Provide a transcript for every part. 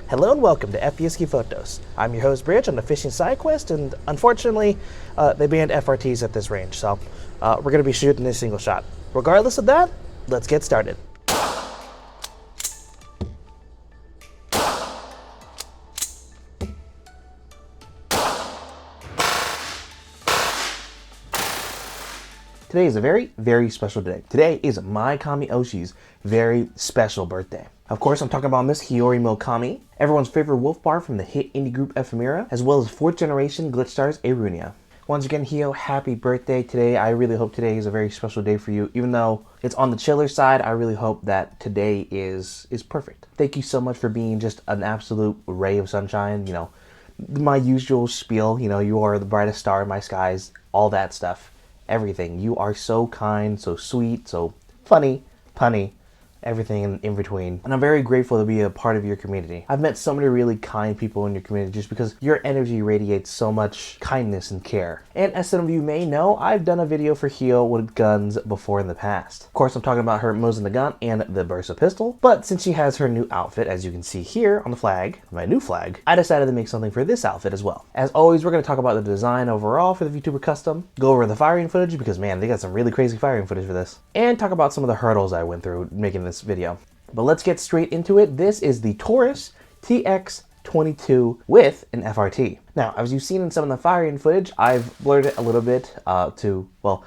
Hello and welcome to FPSKivotos. I'm your host Bridge on the fishing side quest, and unfortunately, they banned FRTs at this range, so we're going to be shooting a single shot. Regardless of that, let's get started. Today is a very, very special day. Today is my Kami Oshi's very special birthday. Of course, I'm talking about Miss Hiyo Kami, everyone's favorite wolf bar from the hit indie group Ephemera, as well as 4th generation Glitch Stars Arunia. Once again, Hiyo, happy birthday today. I really hope today is a very special day for you. Even though it's on the chiller side, I really hope that today is perfect. Thank you so much for being just an absolute ray of sunshine. You know, my usual spiel, you know, you are the brightest star in my skies, all that stuff. Everything. You are so kind, so sweet, so funny, punny, everything in between. And I'm very grateful to be a part of your community. I've met so many really kind people in your community just because your energy radiates so much kindness and care. And as some of you may know, I've done a video for Hiyo with guns before in the past. Of course, I'm talking about her Mosin the gun and the Bursa pistol, but since she has her new outfit, as you can see here on the flag, my new flag, I decided to make something for this outfit as well. As always, we're going to talk about the design overall for the Vtuber Custom, go over the firing footage because man, they got some really crazy firing footage for this, and talk about some of the hurdles I went through making this video. But let's get straight into it. This is the Taurus TX22 with an FRT. Now, as you've seen in some of the firing footage, I've blurred it a little bit to, well,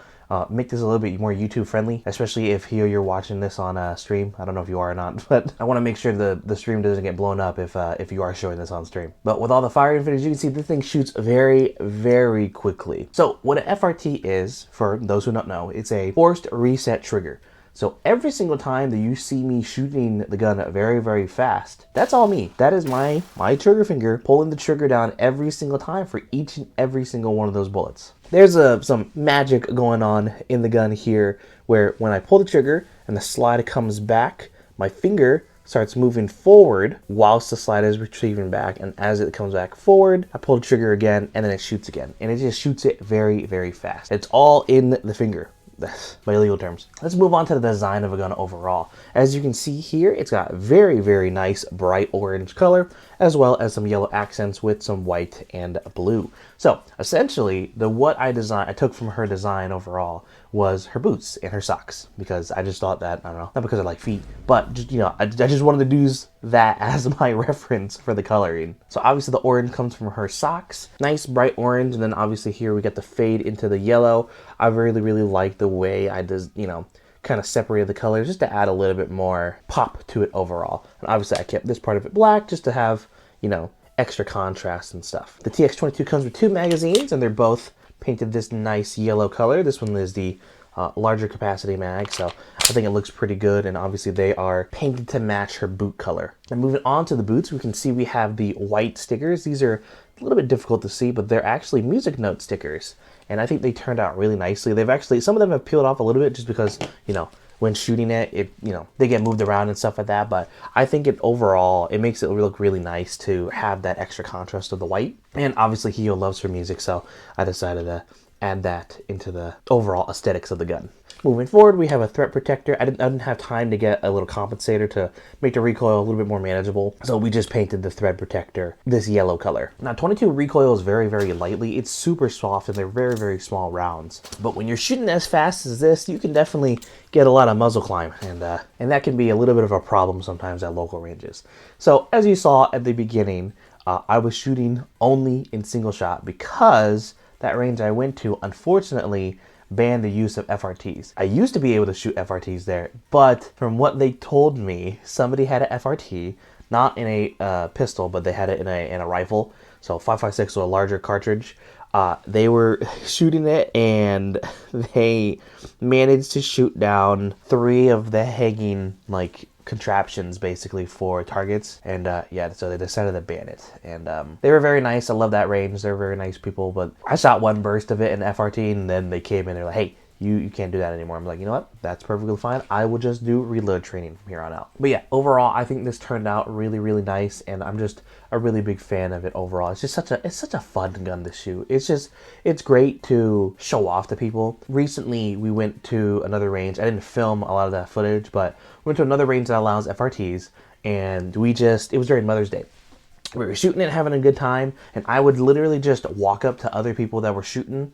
make this a little bit more YouTube friendly, especially if here you're watching this on stream. I don't know if you are or not, but I want to make sure the stream doesn't get blown up if you are showing this on stream. But with all the firing footage, you can see this thing shoots very, very quickly. So what an FRT is, for those who don't know, it's a forced reset trigger. So every single time that you see me shooting the gun very, very fast, that's all me. That is my trigger finger pulling the trigger down every single time for each and every single one of those bullets. There's some magic going on in the gun here where when I pull the trigger and the slide comes back, my finger starts moving forward whilst the slide is retrieving back, and as it comes back forward, I pull the trigger again and then it shoots again. And it just shoots it very, very fast. It's all in the finger. By legal terms. Let's move on to the design of a gun overall. As you can see here, it's got very, very nice bright orange color, as well as some yellow accents with some white and blue. So essentially, what I took from her design overall was her boots and her socks, because I just thought that, I don't know, not because I like feet, but just, you know, I just wanted to use that as my reference for the coloring. So obviously the orange comes from her socks, nice bright orange, and then obviously here we get the fade into the yellow. I really, really like the way I just, you know, kind of separated the colors just to add a little bit more pop to it overall. And obviously I kept this part of it black just to have, you know, extra contrast and stuff. The TX22 comes with 2 magazines, and they're both painted this nice yellow color. This one is the larger capacity mag, so I think it looks pretty good, and obviously they are painted to match her boot color. And moving on to the boots, we can see we have the white stickers. These are a little bit difficult to see, but they're actually music note stickers, and I think they turned out really nicely. They've actually, some of them have peeled off a little bit just because, you know, when shooting it, you know, they get moved around and stuff like that, but I think it overall, it makes it look really nice to have that extra contrast of the white. And obviously Hiyo loves her music, so I decided to add that into the overall aesthetics of the gun. Moving forward, we have a threat protector. I didn't have time to get a little compensator to make the recoil a little bit more manageable, so we just painted the thread protector this yellow color. Now, 22 recoils very, very lightly. It's super soft, and they're very, very small rounds. But when you're shooting as fast as this, you can definitely get a lot of muzzle climb, and that can be a little bit of a problem sometimes at local ranges. So, as you saw at the beginning, I was shooting only in single shot because that range I went to, unfortunately, banned the use of FRTs. I used to be able to shoot FRTs there, but from what they told me, somebody had an FRT, not in a pistol, but they had it in a rifle, so 5.56, so a larger cartridge. They were shooting it, and they managed to shoot down 3 of the hanging, like, contraptions basically for targets, and yeah, so they decided to ban it. And they were very nice. I love that range. They're very nice people, but I shot 1 burst of it in FRT, and then they came in and they're like, hey, you can't do that anymore. I'm like, you know what? That's perfectly fine. I will just do reload training from here on out. But yeah, overall, I think this turned out really, really nice, and I'm just a really big fan of it overall. It's just such a fun gun to shoot. It's great to show off to people. Recently, we went to another range. I didn't film a lot of that footage, but we went to another range that allows FRTs, and it was during Mother's Day. We were shooting it, having a good time, and I would literally just walk up to other people that were shooting,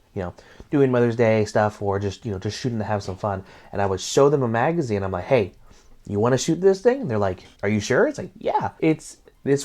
doing Mother's Day stuff, or just, just shooting to have some fun. And I would show them a magazine. I'm like, hey, you want to shoot this thing? And they're like, are you sure? It's like, yeah. It's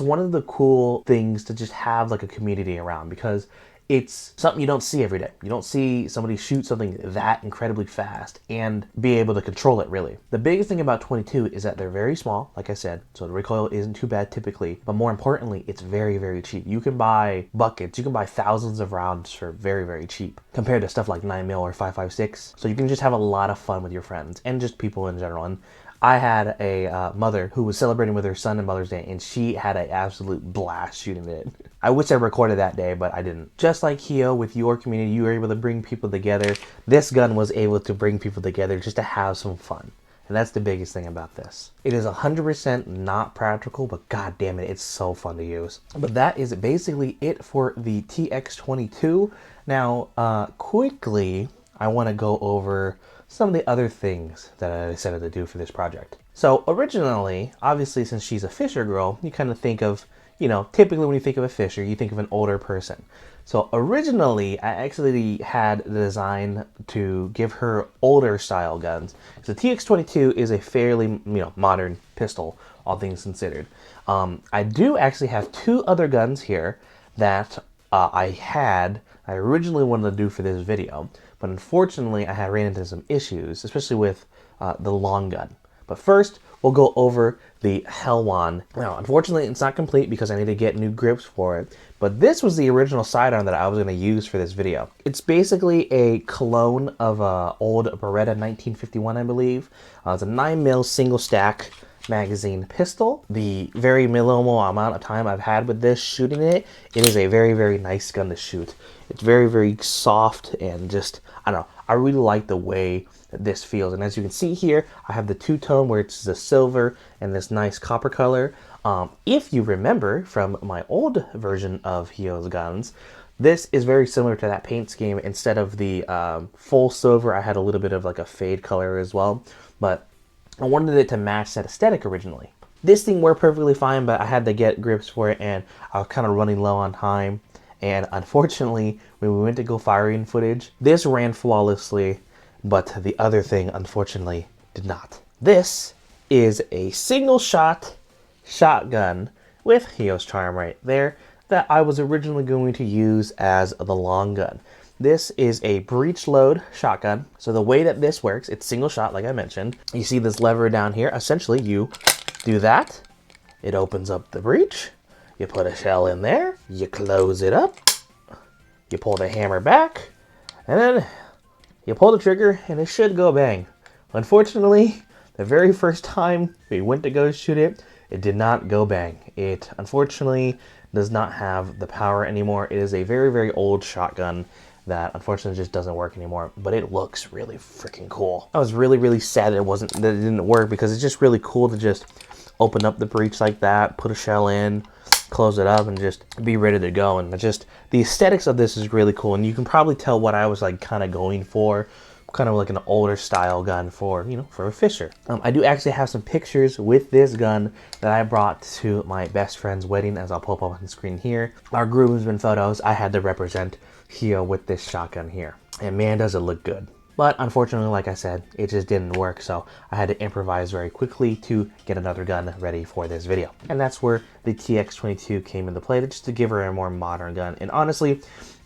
one of the cool things to just have like a community around, because it's something you don't see every day. You don't see somebody shoot something that incredibly fast and be able to control it, really. The biggest thing about 22 is that they're very small, like I said, so the recoil isn't too bad typically, but more importantly, it's very, very cheap. You can buy buckets, you can buy thousands of rounds for very, very cheap compared to stuff like 9mm or 5.56. So you can just have a lot of fun with your friends and just people in general. And I had a mother who was celebrating with her son on Mother's Day, and she had an absolute blast shooting it. I wish I recorded that day, but I didn't. Just like Hiyo, with your community, you were able to bring people together. This gun was able to bring people together just to have some fun. And that's the biggest thing about this. It is 100% not practical, but god damn it, it's so fun to use. But that is basically it for the TX22. Now, quickly, I want to go over some of the other things that I decided to do for this project. So originally, obviously, since she's a fisher girl, you kind of think of, typically when you think of a fisher, you think of an older person. So originally, I actually had the design to give her older style guns. So the TX22 is a fairly, modern pistol, all things considered. I do actually have two other guns here that I originally wanted to do for this video, but unfortunately I had ran into some issues, especially with the long gun. But first, we'll go over the Hellwan. Now, unfortunately, it's not complete because I need to get new grips for it, but this was the original sidearm that I was going to use for this video. It's basically a clone of an old Beretta 1951, I believe. It's a 9mm single stack magazine pistol. The very minimal amount of time I've had with this shooting it, it is a very, very nice gun to shoot. It's very, very soft and just, I don't know, I really like the way that this feels. And as you can see here, I have the two-tone where it's the silver and this nice copper color. If you remember from my old version of Hiyo's guns, this is very similar to that paint scheme. Instead of the full silver, I had a little bit of like a fade color as well, but I wanted it to match that aesthetic originally. This thing worked perfectly fine, but I had to get grips for it, and I was kind of running low on time. And unfortunately, when we went to go firing footage, this ran flawlessly, but the other thing, unfortunately, did not. This is a single shot shotgun with Hiyo's charm right there that I was originally going to use as the long gun. This is a breech load shotgun. So the way that this works, it's single shot, like I mentioned. You see this lever down here. Essentially, you do that. It opens up the breech. You put a shell in there. You close it up. You pull the hammer back. And then you pull the trigger, and it should go bang. Unfortunately, the very first time we went to go shoot it, it did not go bang. It, unfortunately, does not have the power anymore. It is a very, very old shotgun that unfortunately just doesn't work anymore, but it looks really freaking cool. I was really, really sad that it didn't work, because it's just really cool to just open up the breech like that, put a shell in, close it up, and just be ready to go. And just the aesthetics of this is really cool, and you can probably tell what I was like kind of going for, kind of like an older style gun for, for a fisher. I do actually have some pictures with this gun that I brought to my best friend's wedding, as I'll pop up on the screen here. Our groomsmen photos, I had to represent Hiyo with this shotgun here. And man, does it look good. But unfortunately, like I said, it just didn't work, so I had to improvise very quickly to get another gun ready for this video. And that's where the TX22 came into play, just to give her a more modern gun. And honestly,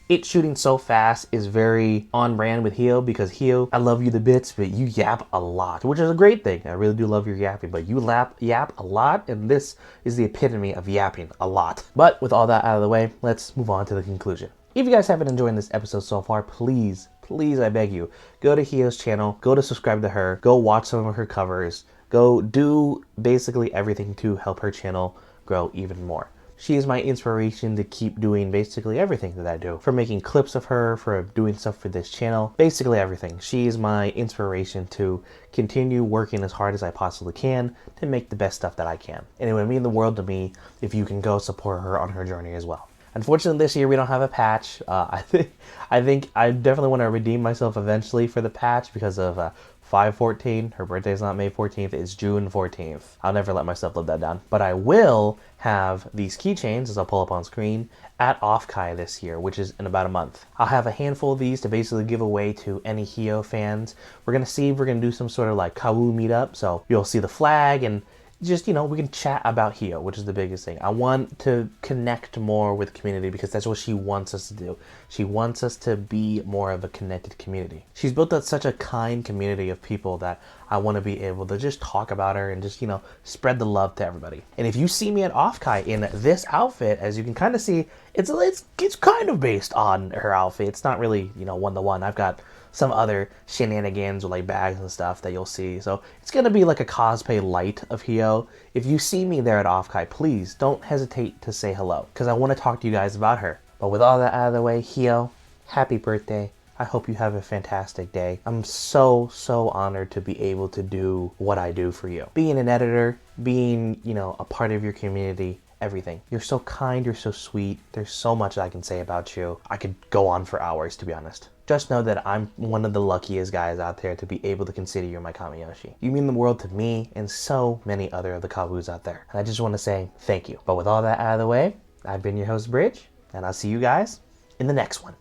it shooting so fast is very on brand with Hiyo, because Hiyo, I love you to bits, but you yap a lot, which is a great thing. I really do love your yapping, but you yap a lot, and this is the epitome of yapping a lot. But with all that out of the way, let's move on to the conclusion. If you guys have been enjoying this episode so far, please, I beg you, go to Hiyo's channel, go to subscribe to her, go watch some of her covers, go do basically everything to help her channel grow even more. She is my inspiration to keep doing basically everything that I do. For making clips of her, for doing stuff for this channel, basically everything. She is my inspiration to continue working as hard as I possibly can to make the best stuff that I can. And it would mean the world to me if you can go support her on her journey as well. Unfortunately, this year we don't have a patch. I think I definitely want to redeem myself eventually for the patch because of 5/14. Her birthday is not May 14th, it's June 14th. I'll never let myself live that down. But I will have these keychains, as I'll pull up on screen, at Offkai this year, which is in about a month. I'll have a handful of these to basically give away to any Hiyo fans. We're going to see if we're going to do some sort of like Kawu meetup, so you'll see the flag and just, we can chat about Hiyo, which is the biggest thing. I want to connect more with the community because that's what she wants us to do. She wants us to be more of a connected community. She's built up such a kind community of people that I want to be able to just talk about her and just, spread the love to everybody. And if you see me at Offkai in this outfit, as you can kind of see, it's kind of based on her outfit. It's not really, one-to-one. I've got some other shenanigans with like bags and stuff that you'll see. So it's going to be like a cosplay light of Hiyo. If you see me there at Offkai, please don't hesitate to say hello because I want to talk to you guys about her. But with all that out of the way, Hiyo, happy birthday. I hope you have a fantastic day. I'm so honored to be able to do what I do for you. Being an editor, being, a part of your community, everything. You're so kind, you're so sweet. There's so much I can say about you. I could go on for hours, to be honest. Just know that I'm one of the luckiest guys out there to be able to consider you my Kamiyoshi. You mean the world to me and so many other of the Kawus out there. And I just want to say thank you. But with all that out of the way, I've been your host, Bridge, and I'll see you guys in the next one.